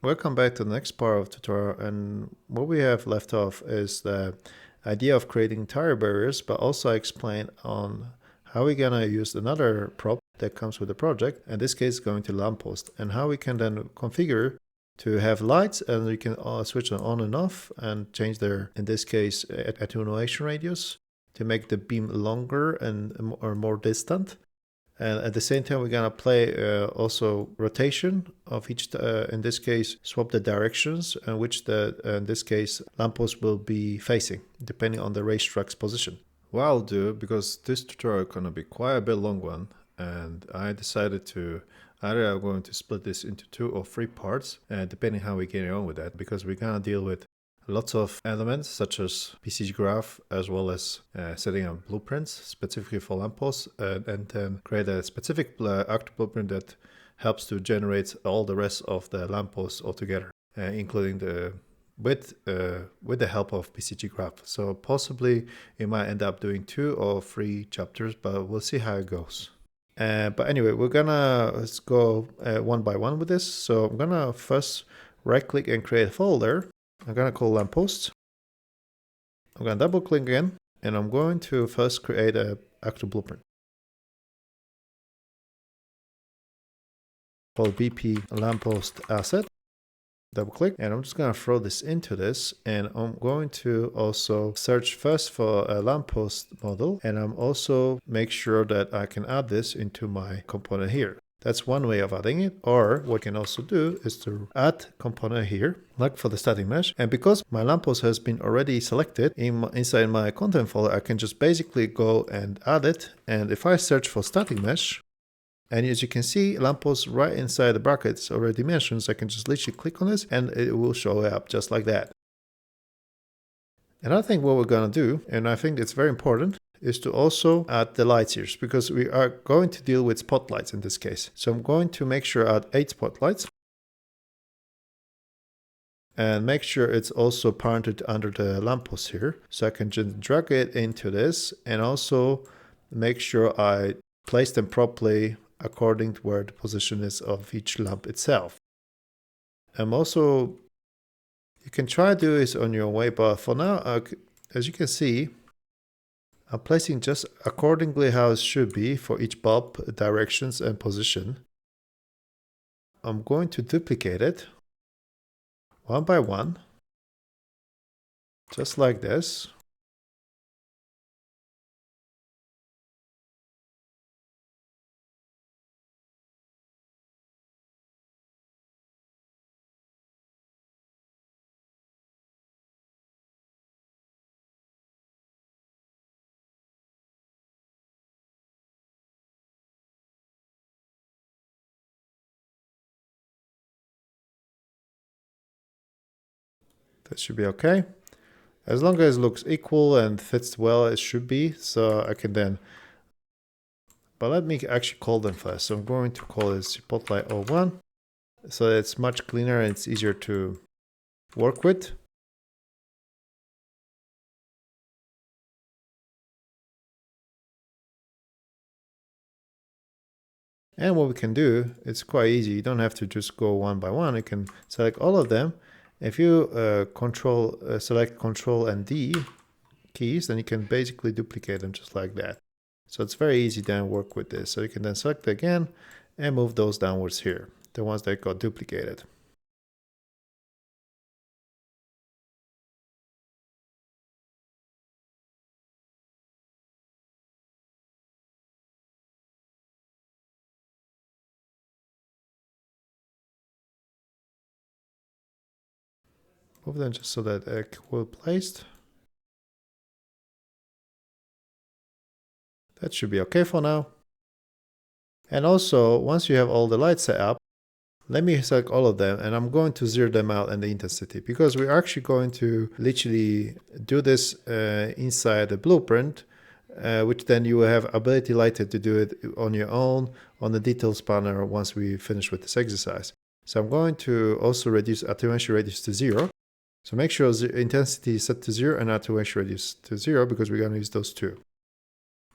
Welcome back to the next part of the tutorial, and what we have left off is the idea of creating tire barriers, but also explain on how we're gonna use another prop that comes with the project, in this case going to lamppost, and how we can then configure to have lights, and you can switch them on and off and change their, in this case, attenuation radius to make the beam longer and or more distant. And at the same time, we're gonna play also rotation of each, in this case, swap the directions and which in this case, lamppost will be facing, depending on the racetrack's position. What I'll do, because this tutorial is gonna be quite a bit long one, and I decided to, either I'm going to split this into 2 or 3 parts, depending how we get on with that, because we're gonna deal with lots of elements such as PCG graph, as well as setting up blueprints specifically for lampposts, and then create a specific actor blueprint that helps to generate all the rest of the lampposts altogether, including the with the help of PCG graph. So possibly it might end up doing 2 or 3 chapters, but we'll see how it goes. But anyway, let's go one by one with this. So I'm gonna first right click and create a folder. I'm gonna call lamppost. I'm gonna double click again, and I'm going to first create a actor blueprint called BP lamppost asset. Double click, and I'm just gonna throw this into this, and I'm going to also search first for a lamppost model, and I'm also make sure that I can add this into my component here. That's one way of adding it, or what you can also do is to add component here, like for the static mesh. And because my lamppost has been already selected inside my content folder, I can just basically go and add it. And if I search for static mesh, and as you can see, lamppost right inside the brackets already mentioned, so I can just literally click on this and it will show up just like that. And I think what we're gonna do, and I think it's very important, is to also add the lights here, because we are going to deal with spotlights in this case. So I'm going to make sure I add 8 spotlights. And make sure it's also parented under the lamppost here. So I can just drag it into this, and also make sure I place them properly according to where the position is of each lamp itself. I'm also, you can try to do this on your way, but for now, as you can see, I'm placing just accordingly how it should be for each bulb directions and position. I'm going to duplicate it one by one, just like this. That should be okay. As long as it looks equal and fits well, it should be. So I can then, but let me actually call them first. So I'm going to call it Spotlight 01. So it's much cleaner and it's easier to work with. And what we can do, it's quite easy. You don't have to just go one by one. You can select all of them. If you select Control and D keys, then you can basically duplicate them just like that. So it's very easy to work with this. So you can then select again and move those downwards here, the ones that got duplicated. Move them just so that they're well placed. That should be okay for now. And also, once you have all the lights set up, let me select all of them, and I'm going to zero them out and the intensity, because we're actually going to literally do this inside the blueprint, which then you will have ability later to do it on your own on the details panel once we finish with this exercise. So I'm going to also reduce attenuation radius to 0. So make sure the intensity is set to 0 and attenuation radius to 0, because we're going to use those two.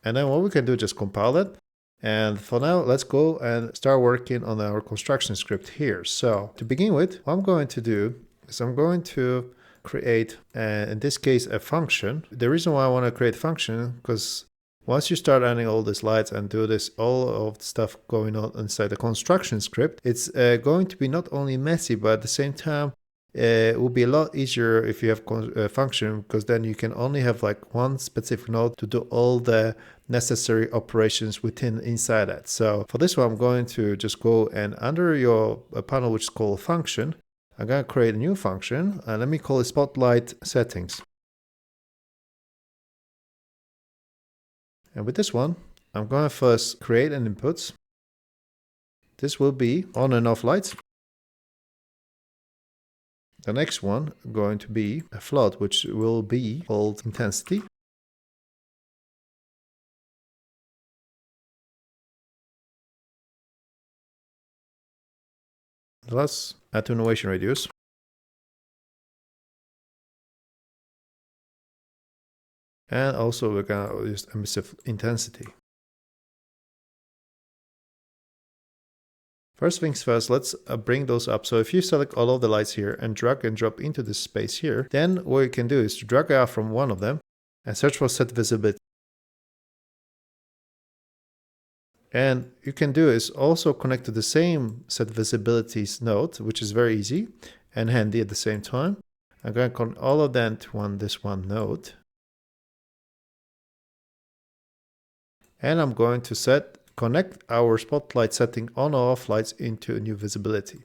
And then what we can do is just compile it. And for now, let's go and start working on our construction script here. So to begin with, what I'm going to do is I'm going to create, in this case, a function. The reason why I want to create a function, because once you start adding all these lights and do this, all of the stuff going on inside the construction script, it's going to be not only messy, but at the same time, it will be a lot easier if you have a function, because then you can only have like one specific node to do all the necessary operations inside that. So for this one, I'm going to just go and under your panel, which is called function, I'm going to create a new function, and let me call it spotlight settings. And with this one, I'm going to first create an input. This will be on and off lights. The next one going to be a float, which will be called intensity. Plus attenuation radius. And also we're going to use emissive intensity. First things first, let's bring those up. So if you select all of the lights here and drag and drop into this space here, then what you can do is to drag out from one of them and search for set visibility. And you can do is also connect to the same set visibilities node, which is very easy and handy at the same time. I'm going to connect all of them to this one node. And I'm going to connect our spotlight setting on or off lights into a new visibility.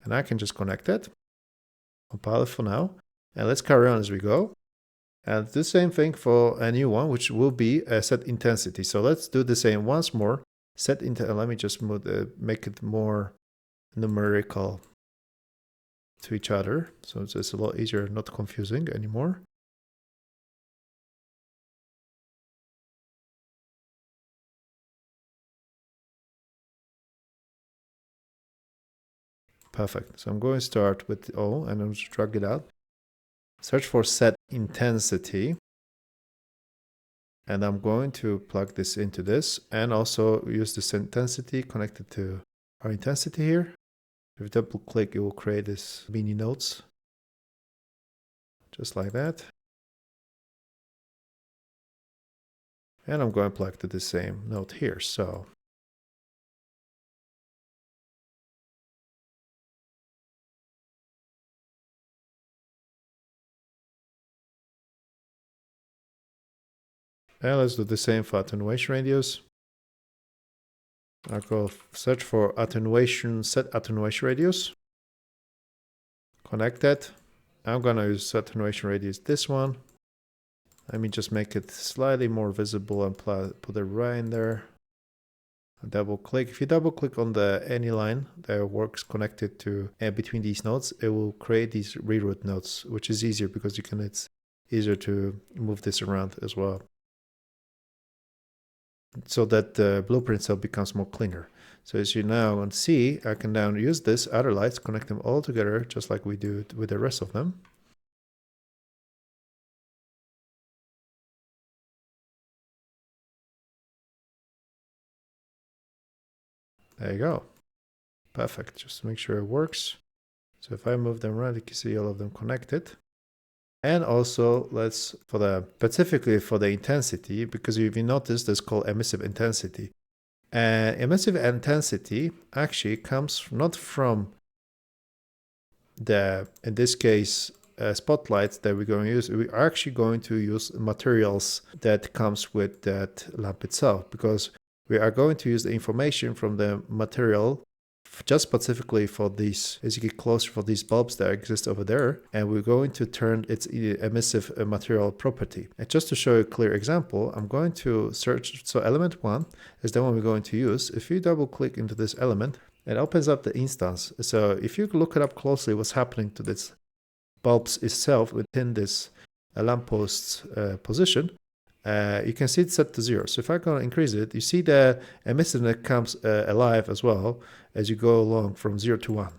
And I can just connect it, compile it for now, and let's carry on as we go. And the same thing for a new one, which will be a set intensity. So let's do the same once more. Let me just make it more numerical to each other. So it's a lot easier, not confusing anymore. Perfect. So I'm going to start with O and I'll just drag it out. Search for set intensity. And I'm going to plug this into this and also use this intensity connected to our intensity here. If you double click, it will create this mini nodes. Just like that. And I'm going to plug to the same node here. So and let's do the same for attenuation radius. I'll go search for attenuation, set attenuation radius. Connect that. I'm going to use attenuation radius, this one. Let me just make it slightly more visible and put it right in there. Double click. If you double click on any line that works connected to between these nodes, it will create these reroute nodes, which is easier because it's easier to move this around as well, so that the blueprint cell becomes more cleaner. So as you now can see, I can now use this other lights, connect them all together, just like we do with the rest of them. There you go. Perfect. Just to make sure it works. So if I move them around, you can see all of them connected. And also specifically for the intensity, because if you notice, this is called emissive intensity. Emissive intensity actually comes not from in this case, spotlights that we're going to use. We are actually going to use materials that comes with that lamp itself, because we are going to use the information from the material just specifically for these, as you get closer, for these bulbs that exist over there, and we're going to turn its emissive material property. And just to show you a clear example, I'm going to search. So element 1 is the one we're going to use. If you double click into this element, it opens up the instance. So if you look it up closely, what's happening to this bulbs itself within this lampost's position, you can see it's set to 0. So if I go and increase it, you see the emissiveness comes alive as well as you go along from 0 to 1.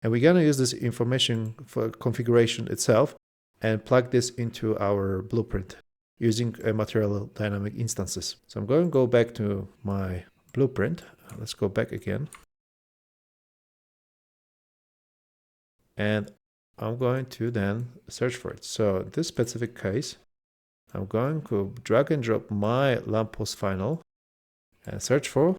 And we're going to use this information for configuration itself and plug this into our blueprint. using material dynamic instances. So I'm going to go back to my blueprint. Let's go back again. And I'm going to then search for it. So in this specific case, I'm going to drag and drop my lamppost final and search for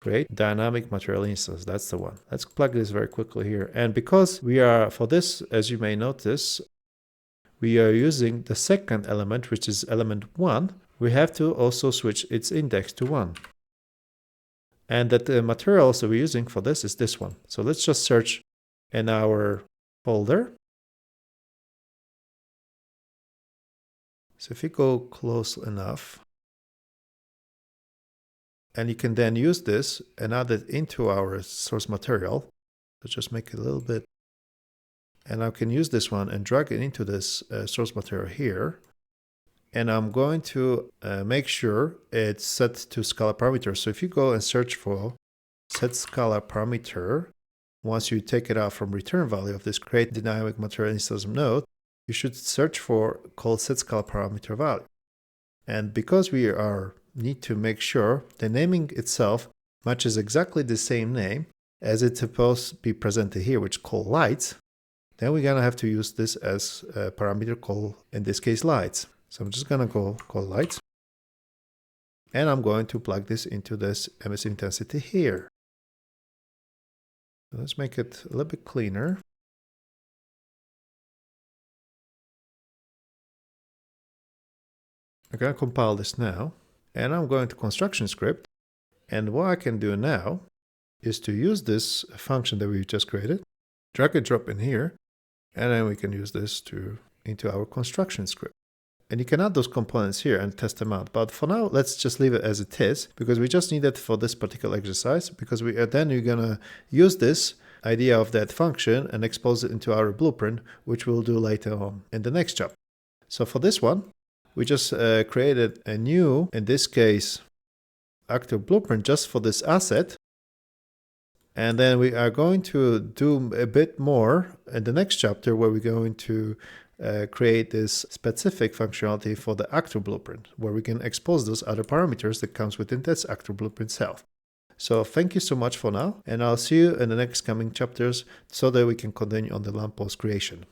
create dynamic material instance. That's the one. Let's plug this very quickly here. And because we are, for this, as you may notice, we are using the second element, which is element 1. We have to also switch its index to 1. And that the materials that we're using for this is this one. So let's just search in our folder. So if you go close enough, and you can then use this and add it into our source material. So just make it a little bit. And I can use this one and drag it into this source material here. And I'm going to make sure it's set to scalar parameter. So if you go and search for set scalar parameter, once you take it out from return value of this create dynamic material instance node, you should search for called set scalar parameter value. And because we need to make sure the naming itself matches exactly the same name as it's supposed to be presented here, which is called lights, then we're going to have to use this as a parameter called, in this case, lights. So I'm just going to go call lights. And I'm going to plug this into this emissive intensity here. Let's make it a little bit cleaner. I'm going to compile this now. And I'm going to construction script. And what I can do now is to use this function that we just created, drag and drop in here, and then we can use this into our construction script. And you can add those components here and test them out. But for now, let's just leave it as it is, because we just need it for this particular exercise, because then we're going to use this idea of that function and expose it into our blueprint, which we'll do later on in the next job. So for this one, we just created a new, in this case, active blueprint just for this asset. And then we are going to do a bit more in the next chapter, where we're going to create this specific functionality for the active blueprint, where we can expose those other parameters that comes within this active blueprint itself. So thank you so much for now, and I'll see you in the next coming chapters so that we can continue on the lamppost creation.